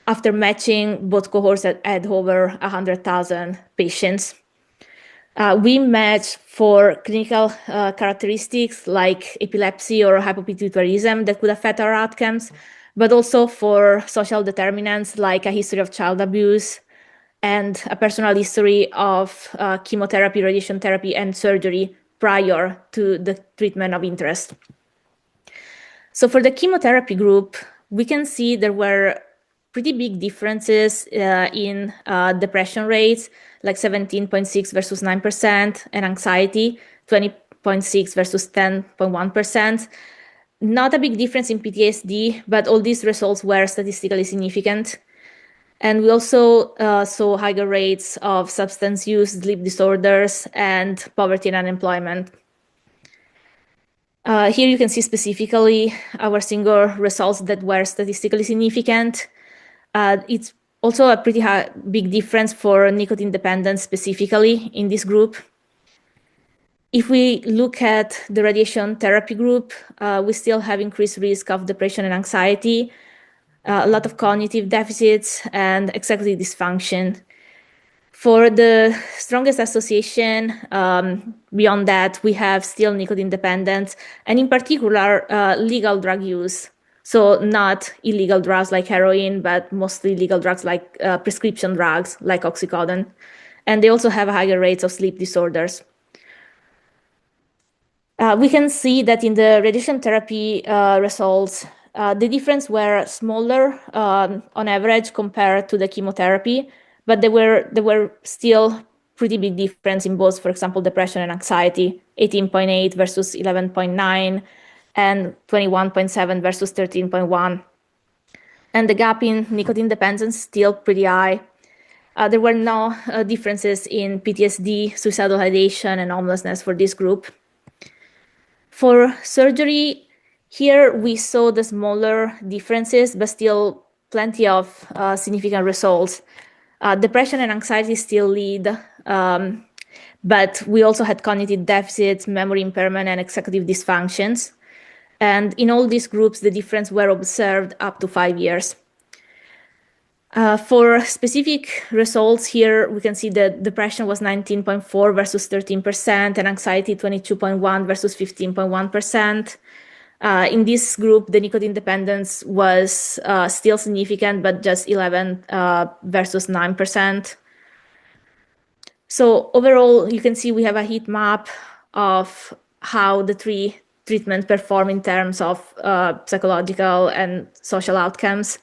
After matching, both cohorts had over 100,000 patients. We matched for clinical characteristics like epilepsy or hypopituitarism that could affect our outcomes, but also for social determinants like a history of child abuse and a personal history of chemotherapy, radiation therapy, and surgery prior to the treatment of interest. So for the chemotherapy group, we can see there were pretty big differences in depression rates, like 17.6 versus 9%, and anxiety, 20.6 versus 10.1%. Not a big difference in PTSD, but all these results were statistically significant. And we also saw higher rates of substance use, sleep disorders, and poverty and unemployment. Here you can see specifically our single results that were statistically significant. It's also a pretty big difference for nicotine dependence specifically in this group. If we look at the radiation therapy group, we still have increased risk of depression and anxiety, a lot of cognitive deficits, and executive dysfunction. For the strongest association, beyond that, we have still nicotine dependence, and in particular, legal drug use. So not illegal drugs like heroin, but mostly legal drugs like prescription drugs like oxycodone. And they also have higher rates of sleep disorders. We can see that in the radiation therapy results, the difference were smaller on average compared to the chemotherapy, but there were still pretty big difference in both, for example, depression and anxiety, 18.8 versus 11.9, and 21.7 versus 13.1. And the gap in nicotine dependence is still pretty high. There were no differences in PTSD, suicidal ideation, and homelessness for this group. For surgery, here we saw the smaller differences, but still plenty of significant results. Depression and anxiety still lead, but we also had cognitive deficits, memory impairment, and executive dysfunctions. And in all these groups, the difference were observed up to 5 years. For specific results here, we can see that depression was 19.4 versus 13%, and anxiety 22.1 versus 15.1%. In this group, the nicotine dependence was still significant, but just 11 versus 9%. So overall, you can see we have a heat map of how the three treatments perform in terms of psychological and social outcomes.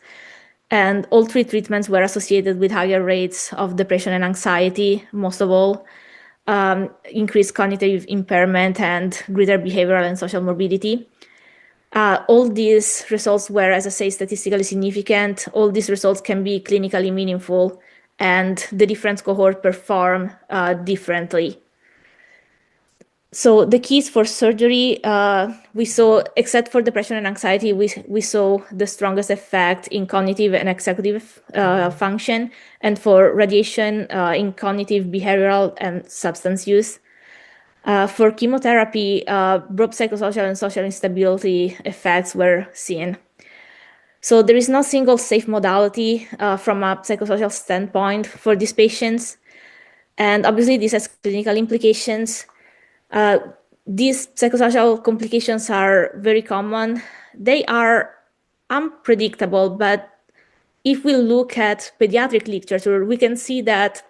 And all three treatments were associated with higher rates of depression and anxiety, most of all, increased cognitive impairment, and greater behavioral and social morbidity. All these results were, as I say, statistically significant. All these results can be clinically meaningful, and the different cohorts perform differently. So the keys for surgery, we saw, except for depression and anxiety, we saw the strongest effect in cognitive and executive function, and for radiation in cognitive, behavioral, and substance use. For chemotherapy, broad psychosocial and social instability effects were seen. So there is no single safe modality from a psychosocial standpoint for these patients. And obviously this has clinical implications. These psychosocial complications are very common. They are unpredictable, but if we look at pediatric literature, we can see that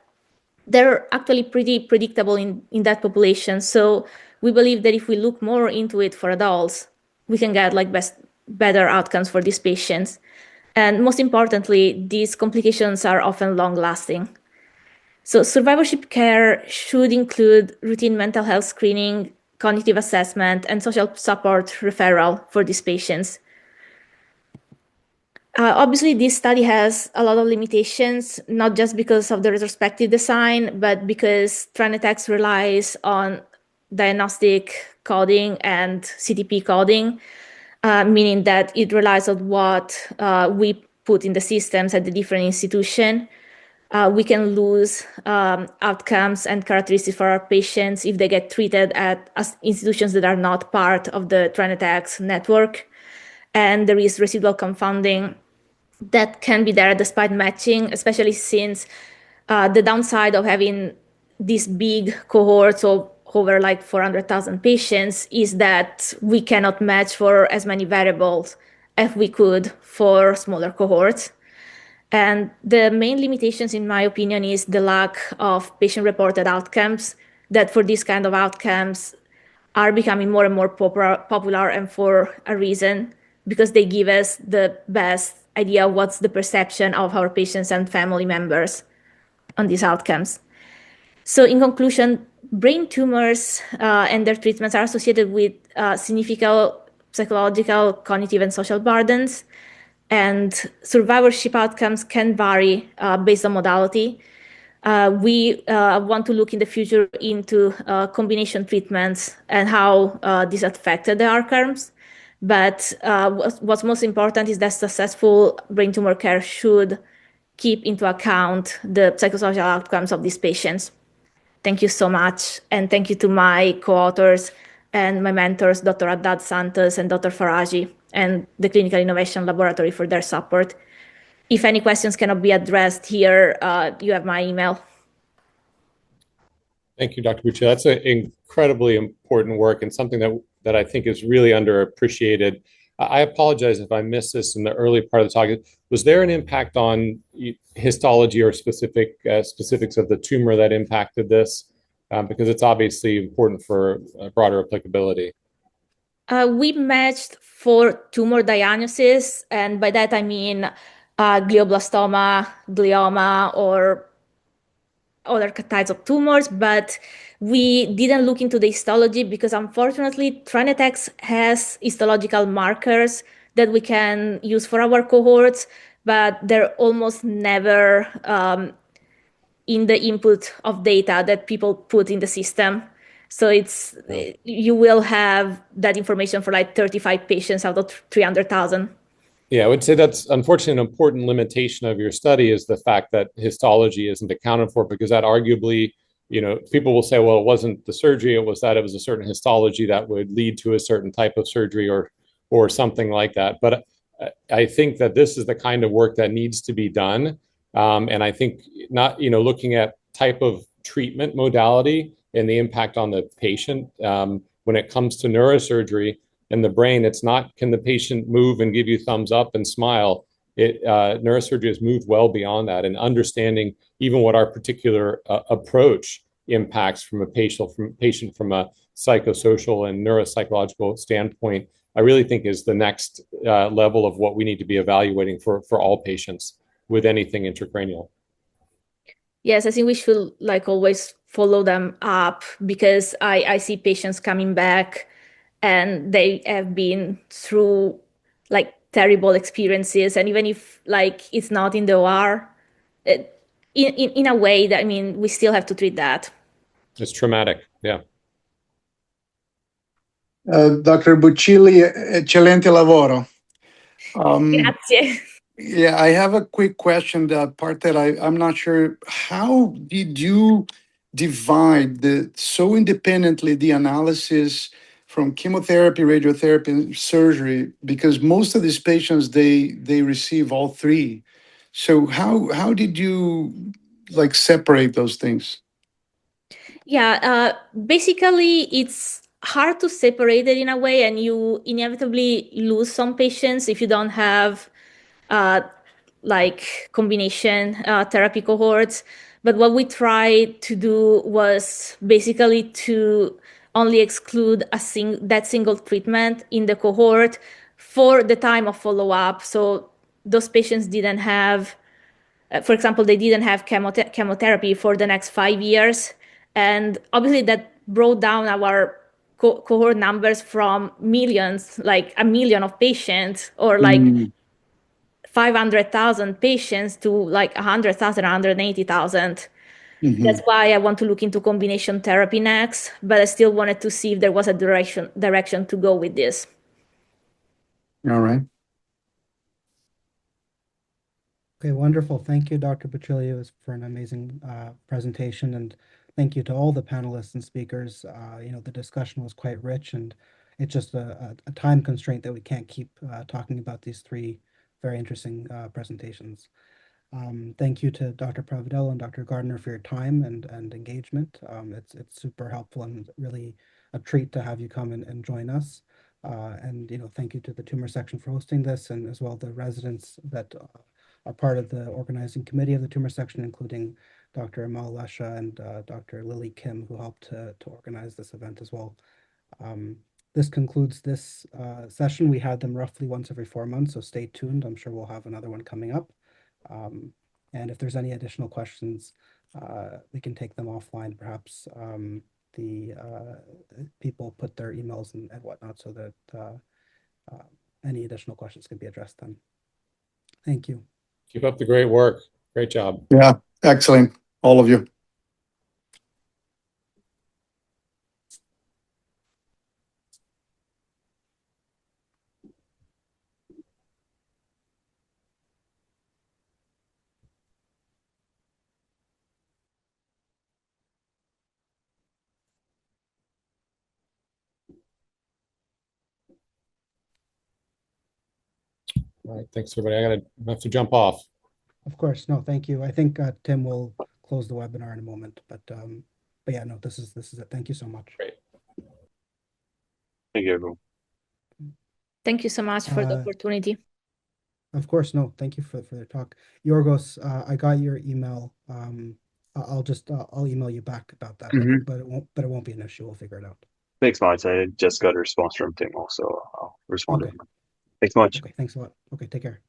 they're actually pretty predictable in that population. So we believe that if we look more into it for adults, we can get like better outcomes for these patients. And most importantly, these complications are often long-lasting. So survivorship care should include routine mental health screening, cognitive assessment, and social support referral for these patients. Obviously, this study has a lot of limitations, not just because of the retrospective design, but because Trinitex relies on diagnostic coding and CTP coding, meaning that it relies on what we put in the systems at the different institution. We can lose outcomes and characteristics for our patients if they get treated at institutions that are not part of the Trinitex network. And there is residual confounding that can be there despite matching, especially since the downside of having these big cohorts of over like 400,000 patients is that we cannot match for as many variables as we could for smaller cohorts. And the main limitations, in my opinion, is the lack of patient-reported outcomes that for these kind of outcomes are becoming more and more popular, and for a reason, because they give us the best idea of what's the perception of our patients and family members on these outcomes. So in conclusion, brain tumors and their treatments are associated with significant psychological, cognitive, and social burdens, and survivorship outcomes can vary based on modality. We want to look in the future into combination treatments and how this affected the outcomes. But what's most important is that successful brain tumor care should keep into account the psychosocial outcomes of these patients. Thank you so much. And thank you to my co-authors and my mentors, Dr. Haddad Santos and Dr. Faraji, and the Clinical Innovation Laboratory for their support. If any questions cannot be addressed here, you have my email.
Thank you, Dr. Bucci. That's an incredibly important work and something that I think is really underappreciated. I apologize if I missed this in the early part of the talk. Was there an impact on histology or specifics of the tumor that impacted this? Because it's obviously important for broader applicability.
We matched for tumor diagnosis, and by that I mean glioblastoma, glioma, or other types of tumors, but we didn't look into the histology because unfortunately Trinitex has histological markers that we can use for our cohorts, but they're almost never in the input of data that people put in the system. So you will have that information for like 35 patients out of 300,000.
Yeah, I would say that's unfortunately an important limitation of your study is the fact that histology isn't accounted for, because that arguably, people will say, well, it wasn't the surgery, it was that it was a certain histology that would lead to a certain type of surgery or something like that. But I think that this is the kind of work that needs to be done. And I think not, looking at type of treatment modality and the impact on the patient when it comes to neurosurgery in the brain, it's not, can the patient move and give you thumbs up and smile? Neurosurgery has moved well beyond that, and understanding even what our particular approach impacts from a patient from a psychosocial and neuropsychological standpoint, I really think is the next level of what we need to be evaluating for all patients with anything intracranial.
Yes, I think we should like always follow them up, because I see patients coming back and they have been through like terrible experiences, and even if like it's not in the OR, in a way that, I mean, we still have to treat that.
It's traumatic, yeah.
Dr. Buccilli, eccellente lavoro.
Grazie.
Yeah, I have a quick question, the part that I'm not sure. How did you divide so independently the analysis from chemotherapy, radiotherapy, and surgery? Because most of these patients, they receive all three. So how did you like separate those things?
Yeah, basically it's hard to separate it in a way, and you inevitably lose some patients if you don't have like combination therapy cohorts. But what we tried to do was basically to only exclude that single treatment in the cohort for the time of follow-up. So those patients didn't have, for example, they didn't have chemotherapy for the next 5 years. And obviously that brought down our cohort numbers from millions, like 1 million of patients, or like
Mm,
500,000 patients to like 100,000, 180,000. That's
mhm.
why I want to look into combination therapy next, but I still wanted to see if there was a direction to go with this.
All right.
Okay, wonderful. Thank you, Dr. Petrillo, for an amazing presentation, and thank you to all the panelists and speakers. The discussion was quite rich, and it's just a time constraint that we can't keep talking about these three very interesting presentations. Thank you to Dr. Pravedel and Dr. Gardner for your time and engagement. It's super helpful and really a treat to have you come and join us. And thank you to the tumor section for hosting this, and as well the residents that are part of the organizing committee of the tumor section, including Dr. Amal Lesha and Dr. Lily Kim, who helped to organize this event as well. This concludes this session. We had them roughly once every 4 months, so stay tuned. I'm sure we'll have another one coming up. And if there's any additional questions, we can take them offline. Perhaps the people put their emails and whatnot so that any additional questions can be addressed then. Thank you.
Keep up the great work. Great job.
Yeah, excellent. All of you.
All right. Thanks, everybody. I have to jump off.
Of course, no, thank you. I think Tim will close the webinar in a moment, but yeah, no, this is it. Thank you so much.
Great.
Thank you, everyone.
Thank you so much for the opportunity.
Of course, no, thank you for the talk. Yorgos, I got your email. I'll email you back about that,
Mhm.
but it won't be an issue. We'll figure it out.
Thanks much. I just got a response from Tim, also I'll respond to
Okay.
him. Thanks much.
Okay, thanks a lot. Okay, take care.